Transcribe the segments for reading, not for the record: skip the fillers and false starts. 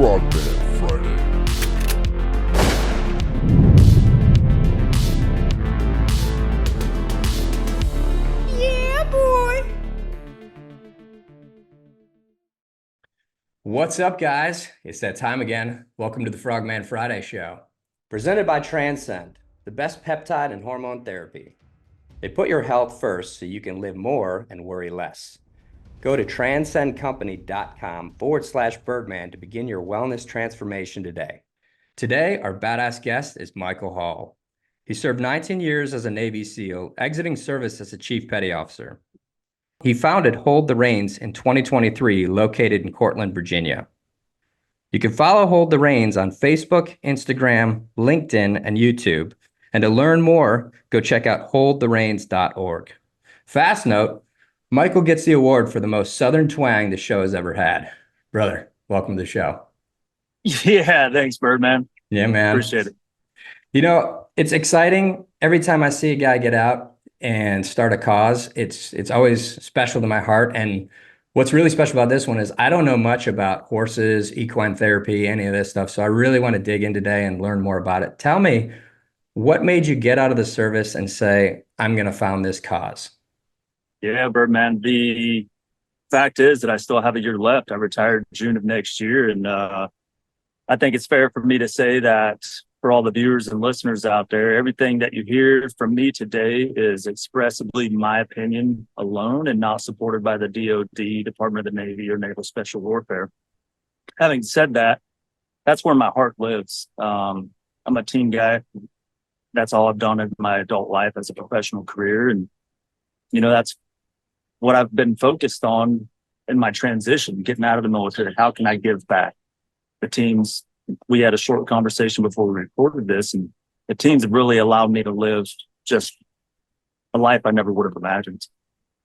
Frogman Friday. Yeah, boy. What's up, guys? It's that time again. Welcome to the Frogman Friday show. Presented by Transcend, the best peptide and hormone therapy. They put your health first so you can live more and worry less. Go to transcendcompany.com/Birdman to begin your wellness transformation today. Today, our badass guest is Michael Hall. He served 19 years as a Navy SEAL, exiting service as a Chief Petty Officer. He founded Hold the Reins in 2023, located in Cortland, Virginia. You can follow Hold the Reins on Facebook, Instagram, LinkedIn, and YouTube. And to learn more, go check out holdthereins.org. Fast note, Michael gets the award for the most Southern twang the show has ever had. Brother, welcome to the show. Yeah, thanks, Birdman. Yeah, man. Appreciate it. You know, it's exciting. Every time I see a guy get out and start a cause, it's always special to my heart. And what's really special about this one is I don't know much about horses, equine therapy, any of this stuff. So I really want to dig in today and learn more about it. Tell me, what made you get out of the service and say, I'm going to found this cause? Yeah, Birdman. The fact is that I still have a year left. I retired June of next year. And I think it's fair for me to say that for all the viewers and listeners out there, everything that you hear from me today is expressively my opinion alone and not supported by the DOD, Department of the Navy, or Naval Special Warfare. Having said that, that's where my heart lives. I'm a team guy. That's all I've done in my adult life as a professional career. And, you know, that's what I've been focused on in my transition, getting out of the military. How can I give back? The teams, we had a short conversation before we recorded this, and the teams have really allowed me to live just a life I never would have imagined.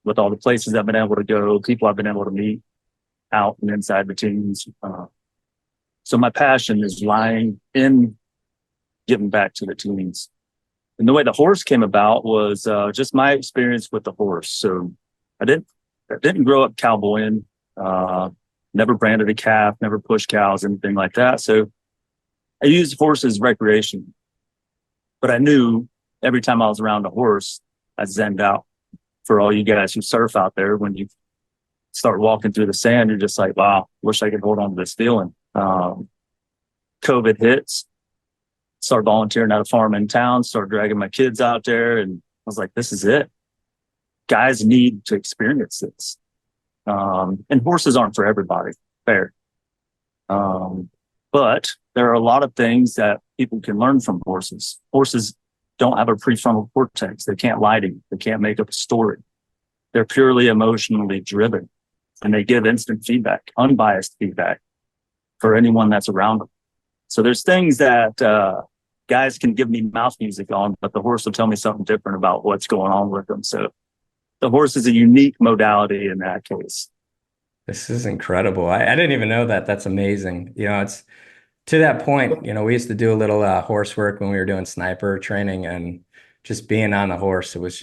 With all the places I've been able to go, people I've been able to meet out and inside the teams. So my passion is lying in giving back to the teams. And the way the horse came about was just my experience with the horse. So I didn't grow up cowboying, never branded a calf, never pushed cows, anything like that. So I used horses recreation, but I knew every time I was around a horse, I zenned out. For all you guys who surf out there, when you start walking through the sand, you're just like, wow, wish I could hold on to this feeling. COVID hits, started volunteering at a farm in town, started dragging my kids out there. And I was like, this is it. Guys need to experience this. And horses aren't for everybody, fair. But there are a lot of things that people can learn from horses. Horses don't have a prefrontal cortex. They can't lie to you. They can't make up a story. They're purely emotionally driven, and they give instant feedback, unbiased feedback for anyone that's around them. So there's things that guys can give me mouth music on, but the horse will tell me something different about what's going on with them. So the horse is a unique modality in that case. This is incredible. I didn't even know that. That's amazing. You know, it's to that point, you know, we used to do a little horse work when we were doing sniper training, and just being on the horse, it was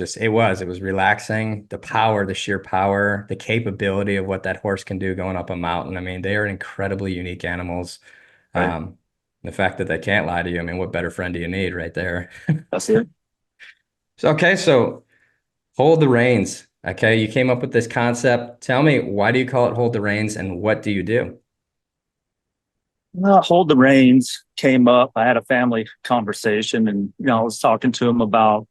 relaxing. The power, the sheer power, the capability of what that horse can do going up a mountain. I mean, they are incredibly unique animals. Right. The fact that they can't lie to you, I mean, what better friend do you need right there? That's it. So Hold the Reins. Okay, you came up with this concept. Tell me, why do you call it Hold the Reins, and what do you do? Hold the Reins came up. I had a family conversation, and I was talking to them about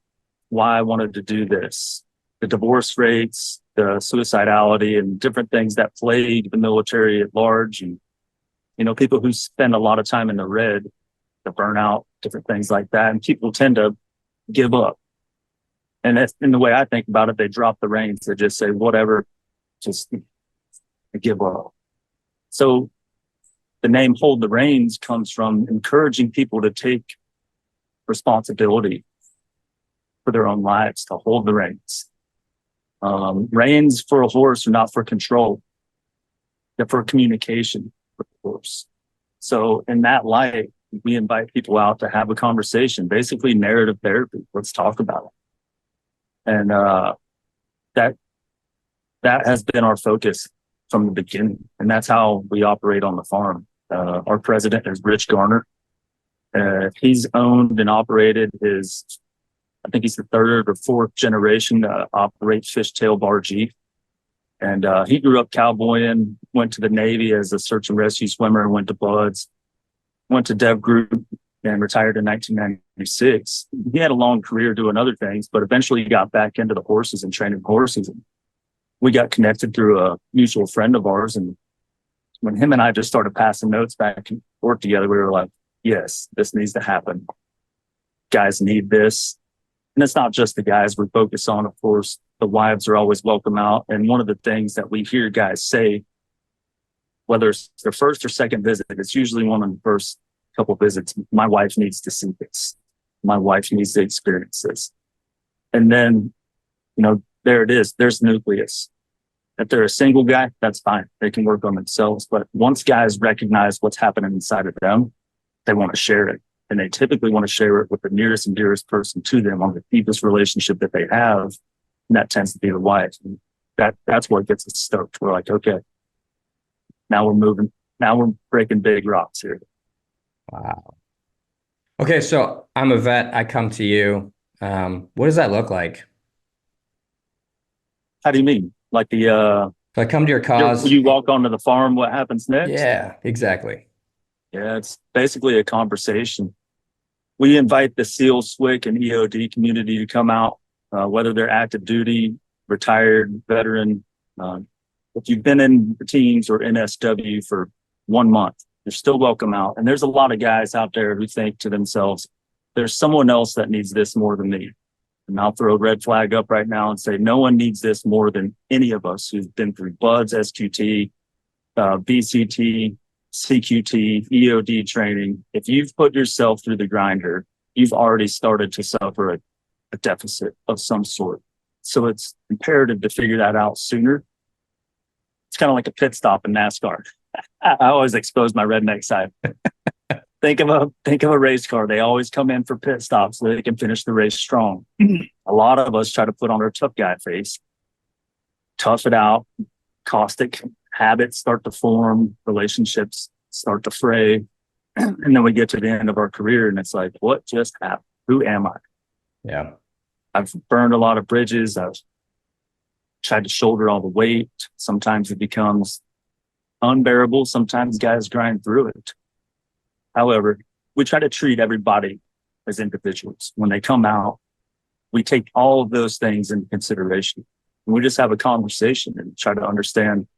why I wanted to do this, the divorce rates, the suicidality, and different things that plague the military at large, and people who spend a lot of time in the red, the burnout, different things like that, and people tend to give up. And that's in the way I think about it, they drop the reins. They just say, whatever, just give up. So the name Hold the Reins comes from encouraging people to take responsibility for their own lives, to hold the reins. Reins for a horse are not for control. They're for communication with the horse. So in that light, we invite people out to have a conversation, basically narrative therapy. Let's talk about it. And that has been our focus from the beginning. And that's how we operate on the farm. Our president is Rich Garner. He's owned and operated I think he's the third or fourth generation to operate Fishtail Bar Jeep. And he grew up cowboying, went to the Navy as a search and rescue swimmer, went to Buds, went to Dev Group, and retired in 1996. He had a long career doing other things, but eventually he got back into the horses and training horses. And we got connected through a mutual friend of ours. And when him and I just started passing notes back and forth together, we were like, yes, this needs to happen. Guys need this. And it's not just the guys we focus on, of course. The wives are always welcome out. And one of the things that we hear guys say, whether it's their first or second visit, it's usually one of the first couple visits. My wife needs to see this. My wife needs to experience this. And then, there it is. There's the nucleus. If they're a single guy, that's fine. They can work on themselves. But once guys recognize what's happening inside of them, they want to share it. And they typically want to share it with the nearest and dearest person to them on the deepest relationship that they have. And that tends to be the wife. And that's what gets us stoked. We're like, okay, now we're moving. Now we're breaking big rocks here. Wow. Okay, so I'm a vet. I come to you. What does that look like? How do you mean? Like So I come to your cause. You walk onto the farm, what happens next? Yeah, exactly. Yeah, it's basically a conversation. We invite the SEAL, SWCC, and EOD community to come out, whether they're active duty, retired, veteran. If you've been in teams or NSW for 1 month, you're still welcome out. And there's a lot of guys out there who think to themselves, there's someone else that needs this more than me. And I'll throw a red flag up right now and say, no one needs this more than any of us who's been through Buds, SQT, BCT, CQT, EOD training. If you've put yourself through the grinder, you've already started to suffer a deficit of some sort. So it's imperative to figure that out sooner. It's kind of like a pit stop in NASCAR. I always expose my redneck side. Think of a race car. They always come in for pit stops so they can finish the race strong. A lot of us try to put on our tough guy face, tough it out, caustic habits start to form, relationships start to fray. And then we get to the end of our career and it's like, what just happened? Who am I? Yeah. I've burned a lot of bridges. I've tried to shoulder all the weight. Sometimes it becomes unbearable. Sometimes guys grind through it. However, we try to treat everybody as individuals. When they come out, we take all of those things into consideration. And we just have a conversation and try to understand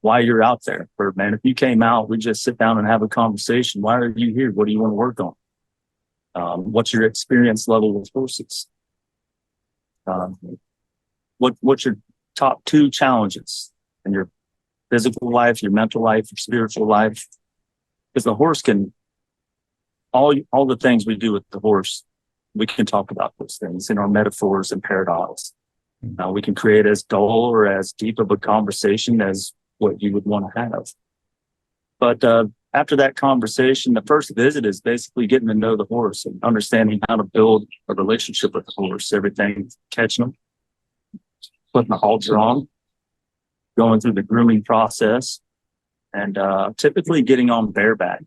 why you're out there. Birdman, if you came out, we just sit down and have a conversation. Why are you here? What do you want to work on? What's your experience level with horses? What's your top 2 challenges in your physical life, your mental life, your spiritual life? Because the horse can, all the things we do with the horse, we can talk about those things in our metaphors and paradox. We can create as dull or as deep of a conversation as what you would want to have. But after that conversation, the first visit is basically getting to know the horse and understanding how to build a relationship with the horse. Everything, catching them, putting the halter on, going through the grooming process, and typically getting on bareback.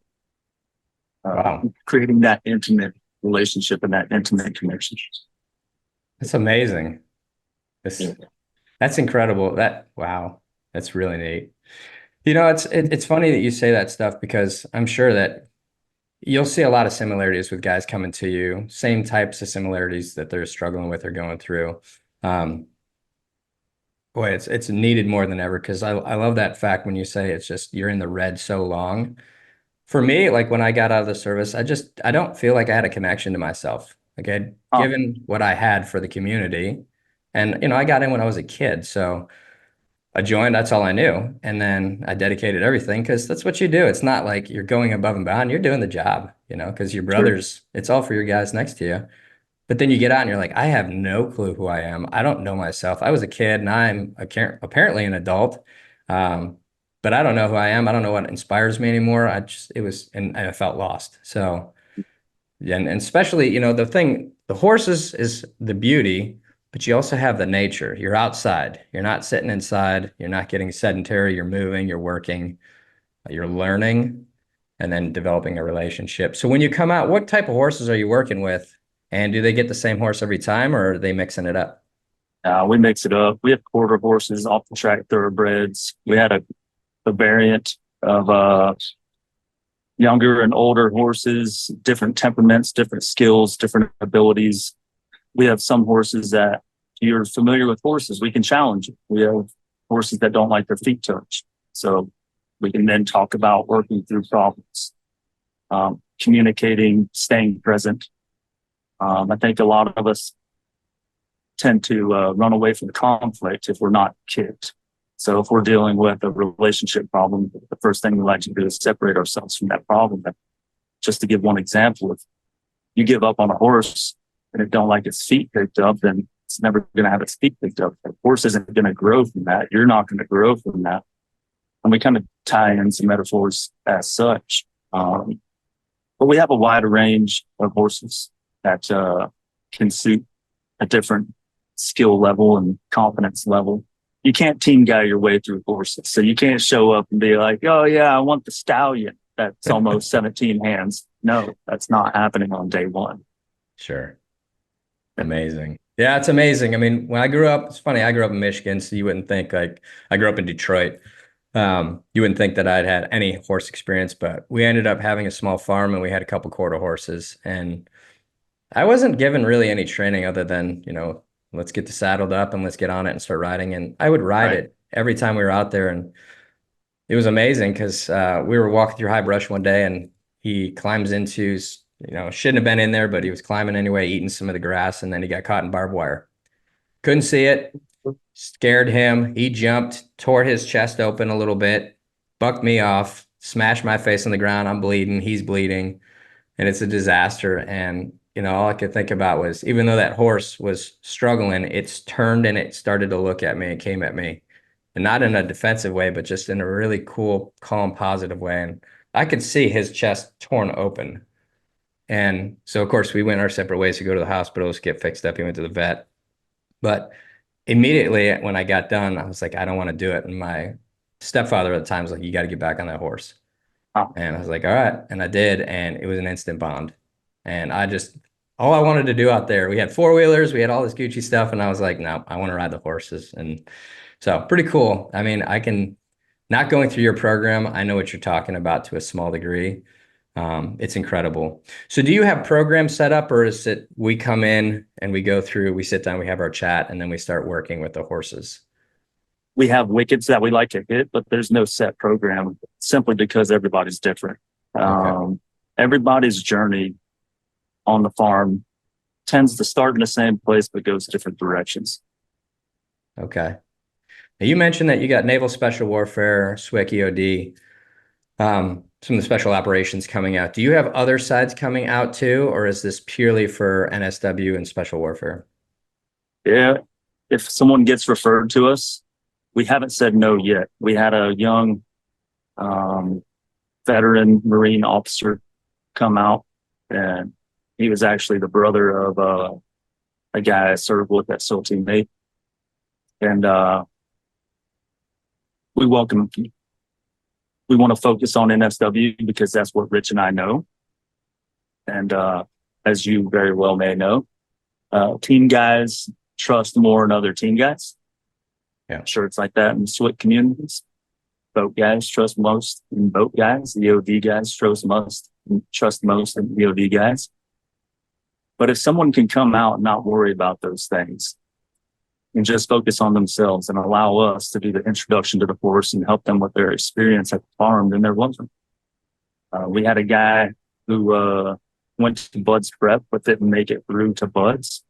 Wow. Creating that intimate relationship and that intimate connection. That's amazing. That's incredible. Wow. That's really neat. It's funny that you say that stuff because I'm sure that you'll see a lot of similarities with guys coming to you, same types of similarities that they're struggling with or going through. Boy, it's needed more than ever because I love that fact when you say it's just you're in the red so long. For me, like when I got out of the service, I don't feel like I had a connection to myself. Like I'd given what I had for the community. And, I got in when I was a kid. So I joined, that's all I knew. And then I dedicated everything because that's what you do. It's not like you're going above and beyond. You're doing the job, because your brothers, it's all for your guys next to you. But then you get out and you're like, I have no clue who I am. I don't know myself. I was a kid and I'm apparently an adult. But I don't know who I am. I don't know what inspires me anymore. And I felt lost. So, and especially, the horses is the beauty, but you also have the nature. You're outside. You're not sitting inside. You're not getting sedentary. You're moving, you're working. you're learning and then developing a relationship. So when you come out, what type of horses are you working with? And do they get the same horse every time, or are they mixing it up? We mix it up. We have quarter horses, off the track thoroughbreds. We had a variant of younger and older horses, different temperaments, different skills, different abilities. We have some horses that, if you're familiar with horses, we can challenge you. We have horses that don't like their feet touched. So we can then talk about working through problems, communicating, staying present. I think a lot of us tend to run away from the conflict if we're not kicked. So if we're dealing with a relationship problem, the first thing we like to do is separate ourselves from that problem. But just to give one example, if you give up on a horse and it don't like its feet picked up, then it's never going to have its feet picked up. The horse isn't going to grow from that. You're not going to grow from that. And we kind of tie in some metaphors as such. But we have a wide range of horses that can suit a different skill level and confidence level. You can't team guy your way through horses. So you can't show up and be like, oh yeah, I want the stallion that's almost 17 hands. No, that's not happening on day one. Sure. Amazing. Yeah, it's amazing. I mean, when I grew up, it's funny, I grew up in Michigan, so you wouldn't think, like, I grew up in Detroit. You wouldn't think that I'd had any horse experience, but we ended up having a small farm and we had a couple quarter horses, and I wasn't given really any training other than, let's get the saddled up and let's get on it and start riding. And I would ride it every time we were out there. And it was amazing because we were walking through high brush one day and he climbs into, shouldn't have been in there, but he was climbing anyway, eating some of the grass. And then he got caught in barbed wire. Couldn't see it. Scared him. He jumped, tore his chest open a little bit, bucked me off, smashed my face on the ground. I'm bleeding. He's bleeding. And it's a disaster. And all I could think about was, even though that horse was struggling, it's turned and it started to look at me and came at me. And not in a defensive way, but just in a really cool, calm, positive way. And I could see his chest torn open. And so, of course, we went our separate ways to go to the hospital to get fixed up. He went to the vet. But immediately when I got done, I was like, I don't want to do it. And my stepfather at the time was like, you got to get back on that horse. Oh. And I was like, all right. And I did. And it was an instant bond. And all I wanted to do out there, we had four-wheelers, we had all this Gucci stuff. And I was like, no, I want to ride the horses. And so pretty cool. I mean, not going through your program, I know what you're talking about to a small degree. It's incredible. So do you have programs set up, or is it we come in and we go through, we sit down, we have our chat, and then we start working with the horses? We have wickets that we like to hit, but there's no set program simply because everybody's different. Okay. Everybody's journey on the farm tends to start in the same place, but goes different directions. Okay. Now you mentioned that you got Naval Special Warfare, SWCC, some of the special operations coming out. Do you have other sides coming out too, or is this purely for NSW and Special Warfare? Yeah. If someone gets referred to us, we haven't said no yet. We had a young veteran Marine officer come out, and he was actually the brother of a guy I served with at SEAL Team 8. And we welcome him. We want to focus on NSW because that's what Rich and I know. And as you very well may know, team guys trust more in other team guys. Yeah. I'm sure it's like that in SWCC communities. Boat guys trust most in boat guys. The EOD guys trust most in EOD guys. But if someone can come out and not worry about those things and just focus on themselves and allow us to do the introduction to the horse and help them with their experience at the farm, then they're welcome. We had a guy who went to Bud's prep but didn't make it through to Bud's.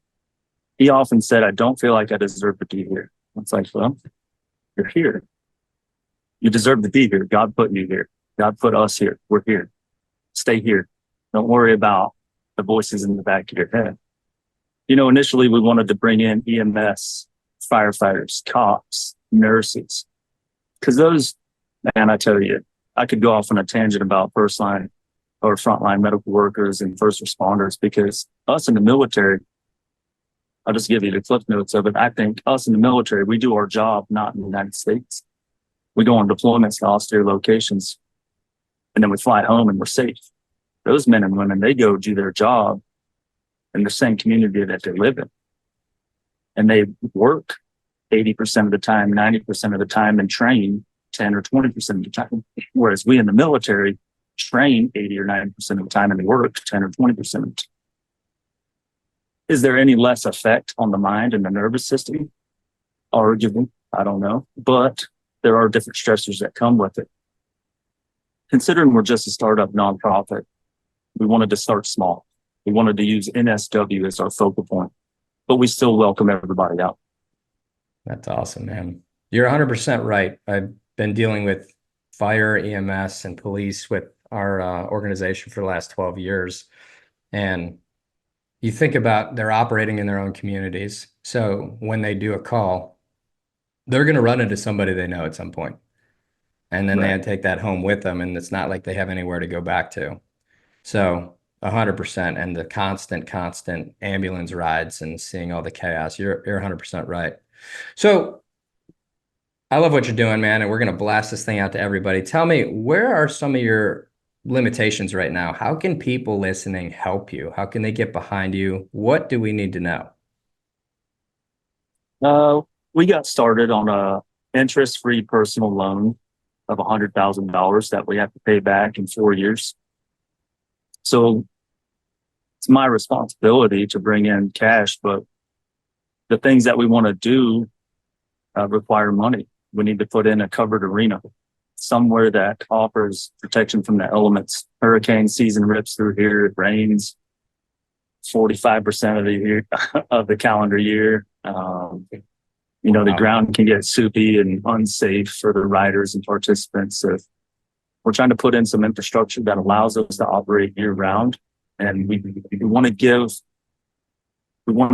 He often said, I don't feel like I deserve to be here. It's like, well, you're here. You deserve to be here. God put you here. God put us here. We're here. Stay here. Don't worry about the voices in the back of your head. Initially we wanted to bring in EMS, firefighters, cops, nurses, because those, man, I tell you, I could go off on a tangent about first line or frontline medical workers and first responders, because us in the military, I'll just give you the clip notes of it. I think us in the military, we do our job not in the United States. We go on deployments to austere locations and then we fly home and we're safe. Those men and women, they go do their job in the same community that they live in. And they work 80% of the time, 90% of the time, and train 10 or 20% of the time. Whereas we in the military train 80 or 90% of the time and work 10 or 20% of the time. Is there any less effect on the mind and the nervous system? Arguably, I don't know. But there are different stressors that come with it. Considering we're just a startup nonprofit, we wanted to start small. We wanted to use NSW as our focal point, but we still welcome everybody out. That's awesome, man. You're 100% right. I've been dealing with fire, EMS, and police with our organization for the last 12 years. And you think about they're operating in their own communities. So when they do a call, they're going to run into somebody they know at some point. And then they take that home with them. And it's not like they have anywhere to go back to. So 100%. And the constant ambulance rides and seeing all the chaos. You're 100% right. So I love what you're doing, man. And we're going to blast this thing out to everybody. Tell me, where are some of your limitations right now? How can people listening help you? How can they get behind you? What do we need to know? We got started on a interest-free personal loan of $100,000 that we have to pay back in 4 years. So it's my responsibility to bring in cash, but the things that we want to do require money. We need to put in a covered arena, somewhere that offers protection from the elements. Hurricane season rips through here. It rains 45% of the year of the calendar year. The ground can get soupy and unsafe for the riders and participants. So we're trying to put in some infrastructure that allows us to operate year round. And we want to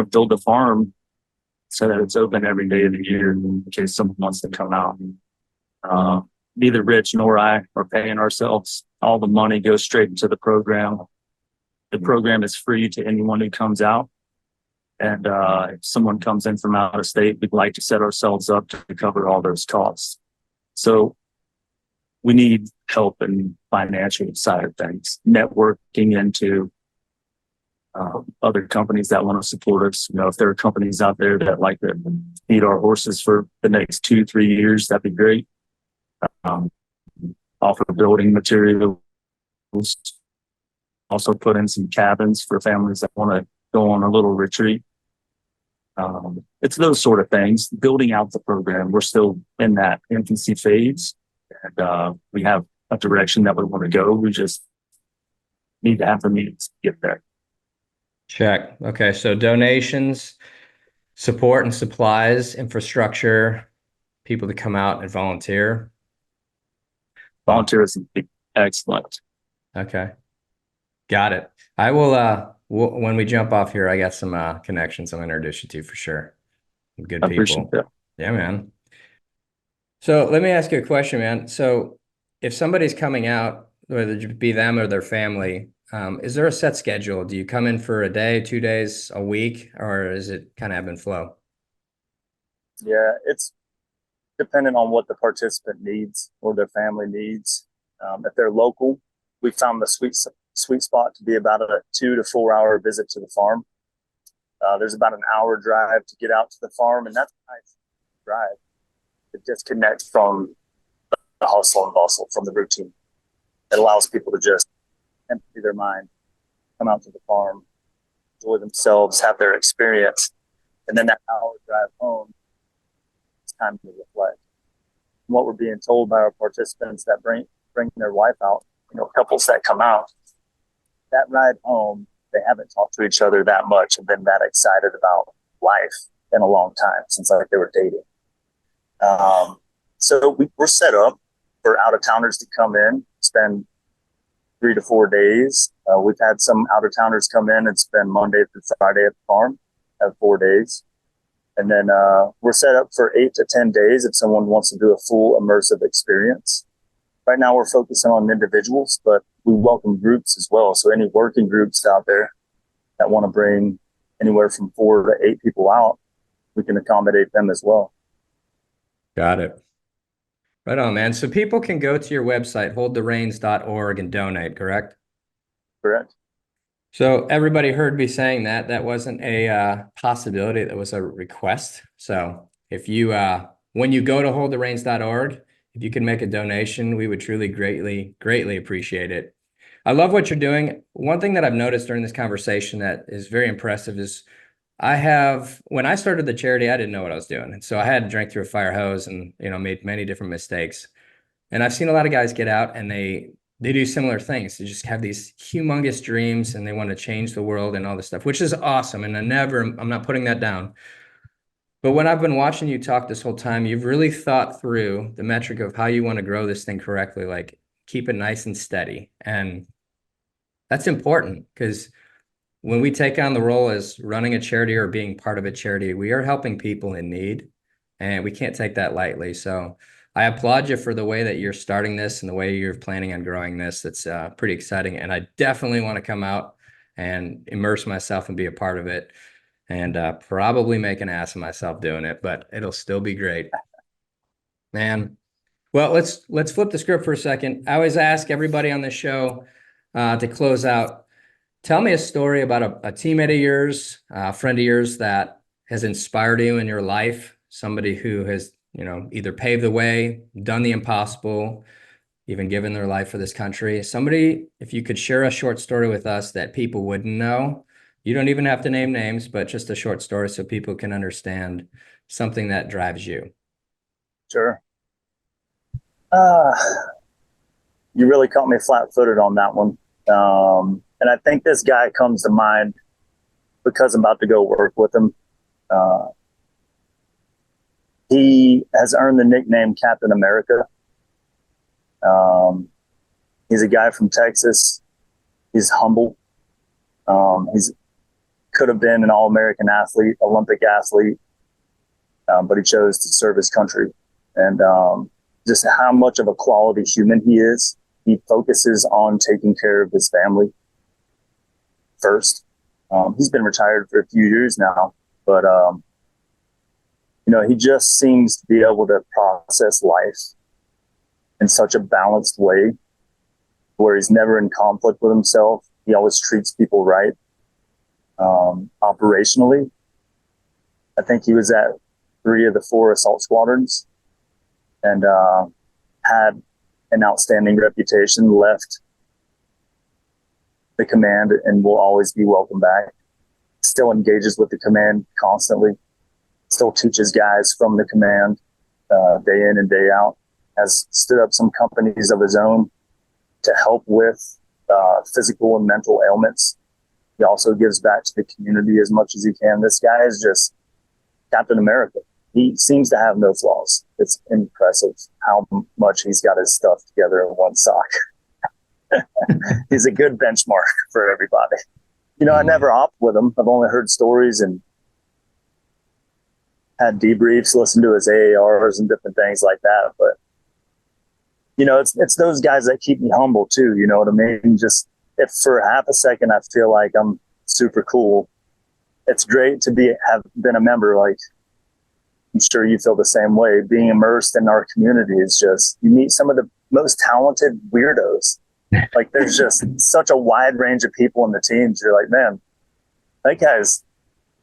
build a farm so that it's open every day of the year in case someone wants to come out. Neither Rich nor I are paying ourselves. All the money goes straight into the program. The program is free to anyone who comes out. And if someone comes in from out of state, we'd like to set ourselves up to cover all those costs. So we need help in financial side of things, networking into other companies that want to support us. If there are companies out there that like to feed our horses for the next 2-3 years, that'd be great. Offer building materials, also put in some cabins for families that want to go on a little retreat. It's those sort of things, building out the program. We're still in that infancy phase, and we have a direction that we want to go. We just need to have the means to get there. Check. Okay. So donations, support and supplies, infrastructure, people to come out and volunteer. Volunteerism, excellent. Okay. Got it. I will, when we jump off here, I got some connections I'm going to introduce you to for sure. Good I appreciate people. that. Yeah, man. So let me ask you a question, man. So if somebody's coming out, whether it be them or their family, is there a set schedule? Do you come in for a day, 2 days, a week, or is it kind of ebb and flow? Yeah, it's dependent on what the participant needs or their family needs. If they're local, we found the sweet spot to be about a 2 to 4 hour visit to the farm. There's about an hour drive to get out to the farm, and that's a nice drive to disconnect from the hustle and bustle, from the routine. It allows people to just empty their mind, come out to the farm, enjoy themselves, have their experience, and then that hour drive home, it's time to reflect. And what we're being told by our participants that bring their wife out, couples that come out, that ride home, they haven't talked to each other that much and been that excited about life in a long time, since like they were dating. So we're set up for out-of-towners to come in, spend 3 to 4 days. We've had some out-of-towners come in and spend Monday through Friday at the farm, have 4 days. And then we're set up for 8 to 10 days if someone wants to do a full immersive experience. Right now we're focusing on individuals, but we welcome groups as well. So any working groups out there that want to bring anywhere from 4 to 8 people out, we can accommodate them as well. Got it. Right on, man. So people can go to your website, holdthereins.org, and donate, correct? Correct. So everybody heard me saying that. That wasn't a possibility. That was a request. So if you, when you go to holdthereins.org, if you can make a donation, we would truly greatly appreciate it. I love what you're doing. One thing that I've noticed during this conversation that is very impressive is when I started the charity, I didn't know what I was doing. And so I had to drink through a fire hose and, made many different mistakes. And I've seen a lot of guys get out and they do similar things. They just have these humongous dreams and they want to change the world and all this stuff, which is awesome. And I'm not putting that down. But when I've been watching you talk this whole time, you've really thought through the metric of how you want to grow this thing correctly, like keep it nice and steady. And that's important because when we take on the role as running a charity or being part of a charity, we are helping people in need and we can't take that lightly. So I applaud you for the way that you're starting this and the way you're planning on growing this. It's pretty exciting. And I definitely want to come out and immerse myself and be a part of it and probably make an ass of myself doing it, but it'll still be great. Man. Well, let's flip the script for a second. I always ask everybody on this show to close out. Tell me a story about a teammate of yours, a friend of yours that has inspired you in your life, somebody who has, either paved the way, done the impossible, even given their life for this country. Somebody, if you could share a short story with us that people wouldn't know. You don't even have to name names, but just a short story so people can understand something that drives you. Sure. You really caught me flat-footed on that one. And I think this guy comes to mind because I'm about to go work with him. He has earned the nickname Captain America. He's a guy from Texas. He's humble. He's could have been an All-American athlete, Olympic athlete, but he chose to serve his country. And just how much of a quality human he is. He focuses on taking care of his family first. He's been retired for a few years now, but he just seems to be able to process life in such a balanced way where he's never in conflict with himself. He always treats people right. Operationally, I think he was at 3 of the 4 assault squadrons and had an outstanding reputation, left the command and will always be welcome back. Still engages with the command constantly, still teaches guys from the command day in and day out, has stood up some companies of his own to help with physical and mental ailments. He also gives back to the community as much as he can. This guy is just Captain America. He seems to have no flaws. It's impressive how much he's got his stuff together in one sock. He's a good benchmark for everybody. I never opt with him. I've only heard stories and had debriefs, listened to his AARs and different things like that. But, it's those guys that keep me humble too. You know what I mean? Just if for half a second I feel like I'm super cool, it's great to have been a member. Like, I'm sure you feel the same way. Being immersed in our community is just, you meet some of the most talented weirdos. Like, there's just such a wide range of people in the teams. You're like, man, that guy's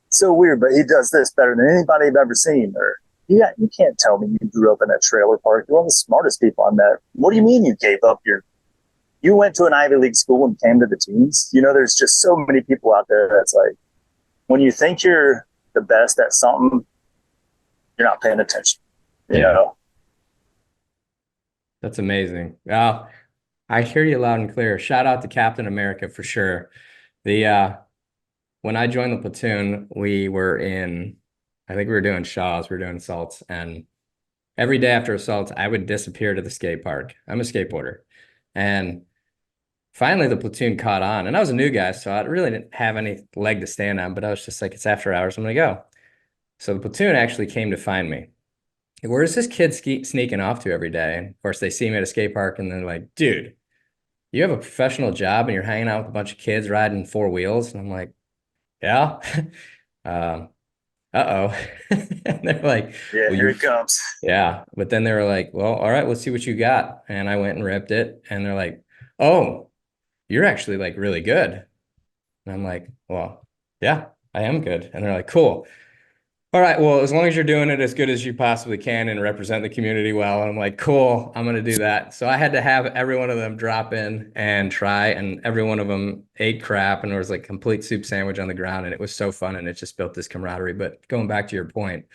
so weird, but he does this better than anybody I've ever seen. Or, you can't tell me you grew up in a trailer park. You're one of the smartest people I met. What do you mean you gave up you went to an Ivy League school and came to the teams? There's just so many people out there that's like, when you think you're the best at something, you're not paying attention. You know? That's amazing. Well, I hear you loud and clear. Shout out to Captain America for sure. When I joined the platoon, I think we were doing Shaws, we were doing assaults, and every day after assaults, I would disappear to the skate park. I'm a skateboarder. And finally the platoon caught on, and I was a new guy, so I really didn't have any leg to stand on, but I was just like, it's after hours, I'm gonna go. So the platoon actually came to find me. Where's this kid sneaking off to every day? And of course, they see me at a skate park and they're like, dude, you have a professional job and you're hanging out with a bunch of kids riding 4 wheels. And I'm like, yeah. uh-oh. And they're like, Yeah, well, here it comes. yeah. But then they were like, well, all right, let's see what you got. And I went and ripped it. And they're like, oh, you're actually like really good. And I'm like, well, yeah, I am good. And they're like, cool. All right, well, as long as you're doing it as good as you possibly can and represent the community well. And I'm like, cool, I'm going to do that. So I had to have every one of them drop in and try, and every one of them ate crap, and there was like complete soup sandwich on the ground, and it was so fun, and it just built this camaraderie. But going back to your point,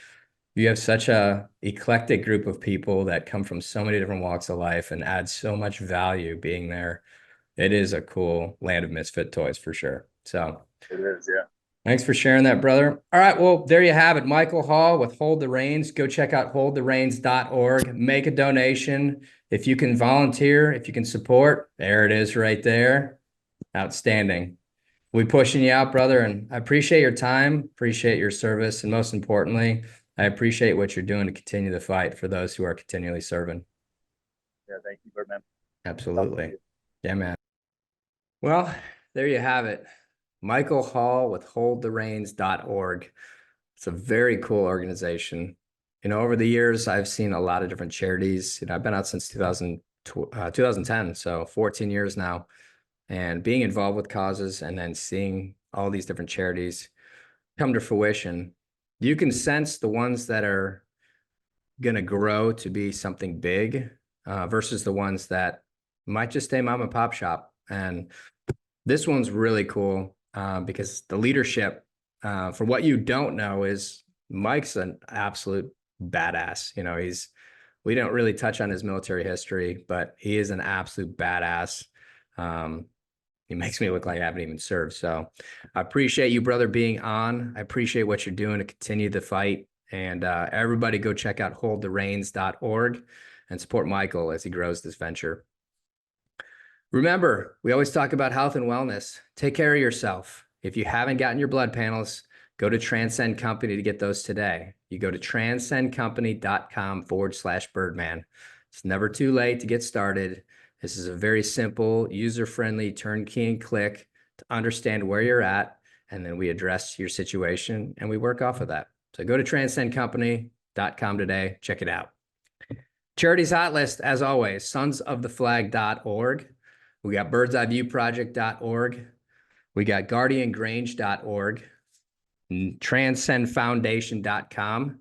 you have such a eclectic group of people that come from so many different walks of life and add so much value being there. It is a cool land of misfit toys for sure. So It is, yeah. thanks for sharing that, brother. All right, well, there you have it. Michael Hall with Hold the Reins. Go check out holdthereins.org. Make a donation. If you can volunteer, if you can support, there it is right there. Outstanding. We'll be pushing you out, brother, and I appreciate your time, appreciate your service, and most importantly, I appreciate what you're doing to continue the fight for those who are continually serving. Yeah, thank you, Birdman. Absolutely. Yeah, man. Well, there you have it. Michael Hall with holdthereins.org. It's a very cool organization. You know, over the years, I've seen a lot of different charities. You know, I've been out since 2010, so 14 years now. And being involved with causes and then seeing all these different charities come to fruition, you can sense the ones that are going to grow to be something big versus the ones that might just stay mom and pop shop. And this one's really cool because the leadership, for what you don't know, is Mike's an absolute badass. You know, we don't really touch on his military history, but he is an absolute badass. He makes me look like I haven't even served. So I appreciate you, brother, being on. I appreciate what you're doing to continue the fight. And everybody go check out holdthereins.org and support Michael as he grows this venture. Remember, we always talk about health and wellness. Take care of yourself. If you haven't gotten your blood panels, go to Transcend Company to get those today. You go to transcendcompany.com/Birdman. It's never too late to get started. This is a very simple, user-friendly turnkey and click to understand where you're at, and then we address your situation and we work off of that. So go to transcendcompany.com today. Check it out. Charities hot list, as always, sonsoftheflag.org. We got birdseyeviewproject.org. We got guardiangrange.org, transcendfoundation.com,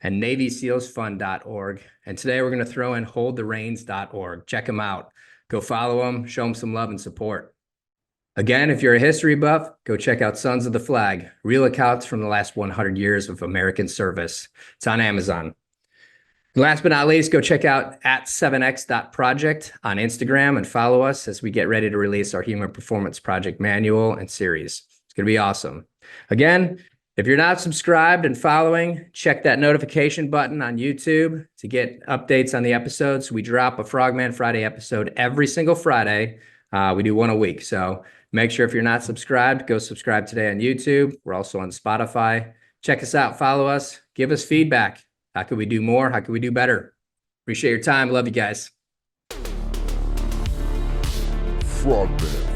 and navysealsfund.org. And today we're going to throw in holdthereins.org. Check them out. Go follow them, show them some love and support. Again, if you're a history buff, go check out Sons of the Flag, real accounts from the last 100 years of American service. It's on Amazon. Last but not least, go check out @7x.project on Instagram and follow us as we get ready to release our Human Performance Project manual and series. It's going to be awesome. Again, if you're not subscribed and following, check that notification button on YouTube to get updates on the episodes. We drop a Frogman Friday episode every single Friday. We do one a week. So make sure if you're not subscribed, go subscribe today on YouTube. We're also on Spotify. Check us out, follow us, give us feedback. How could we do more? How could we do better? Appreciate your time. Love you guys. Frogman.